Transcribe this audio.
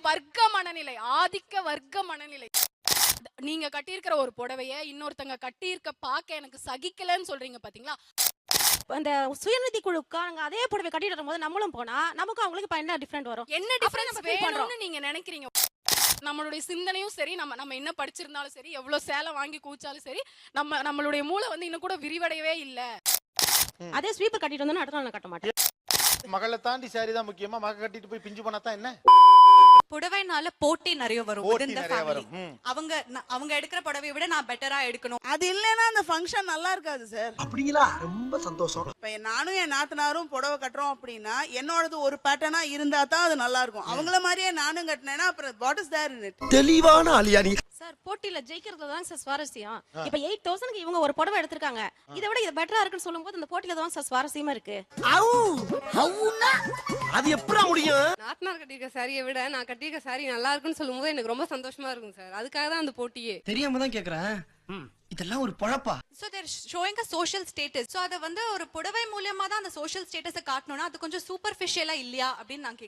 வர்க்க மனநிலை, ஆதிக்க வர்க்க மனநிலை. நீங்க கட்டியிருக்கிற ஒரு புடவைய இன்னொருத்தங்க கட்டியிருக்க பார்க்க எனக்கு சகிக்கலன்னு சொல்றீங்க பாத்தீங்களா? அந்த சுயநிதி குழுக்காரங்க அதே புடவை கட்டிட்டு வரும்போது நம்மளும் போனா நமக்கும் அவங்களுக்கு இப்ப என்ன டிஃபரெண்ட் வரும்? என்ன டிஃபரன்ஸ் வேணும்னு நீங்க நினைக்கிறீங்க? நம்மளுடைய சிந்தனையும் சரி, நம்ம என்ன படிச்சிருந்தாலும் சரி, எவ்வளவு சேலை வாங்கி கூச்சாலும் சரி, நம்மளுடைய மூளை வந்து இன்னும் கூட விரிவடையவே இல்ல. அதே ஸ்வீப்பர் கட்டிட்டு வந்தா அடுத்த நாள் நான் கட்ட மாட்டேன். மகளை தாண்டி சாரி தான் முக்கியமா? மக கட்டிட்டு போய் பிஞ்சு பண்ணா தான் என்ன? புடவைனால போட்டி நிறைய வரும். போட்டி within the நிறைய family. வரும். அவங்க எடுக்கிற புடவையை விட நான் பெட்டரா எடுக்கணும். அது இல்லைன்னா அந்த ஃபங்க்ஷன் நல்லா இருக்காது சார். அப்படிங்களா? ரொம்ப சந்தோஷம். இப்ப நானும் என் நாத்தனாரும் புடவை கட்டுறோம் அப்படின்னா என்னோடது ஒரு பேட்டர்னா இருந்தா தான் அது நல்லா இருக்கும். அவங்கள மாதிரியே நானும் கட்டினேன்னா அப்புறம் what is there in it? தெளிவான ஆளியா நீ. சார் போட்டியில ஜெயிக்கிறதுல தான் சார் சுவாரஸ்யம். இப்ப 8000க்கு இவங்க ஒரு புடவை எடுத்திருக்காங்க. இதை விட இது பெட்டரா இருக்குன்னு சொல்லும்போது அந்த போட்டியில தான் சார் சுவாரஸ்யமா இருக்கு. அது எப்படா முடியும்? நாத்தனார் கட்டியிருக்க சாரியை விட நான் கட்டியிருக்க சாரி நல்லா இருக்குன்னு சொல்லும்போது எனக்கு ரொம்ப சந்தோஷமா இருக்கும் சார். அதுக்காக தான் அந்த போட்டியே. தெரியாம தான் கேக்குறேன். இதெல்லாம் ஒரு பொழப்பா? So they're showing a social status. So அத வந்து ஒரு புடவை மூலமா தான் அந்த social status காட்டணும்னா அது கொஞ்சம் சூப்பர்ஃபிஷியலா இல்லையா அப்படின்னு நான்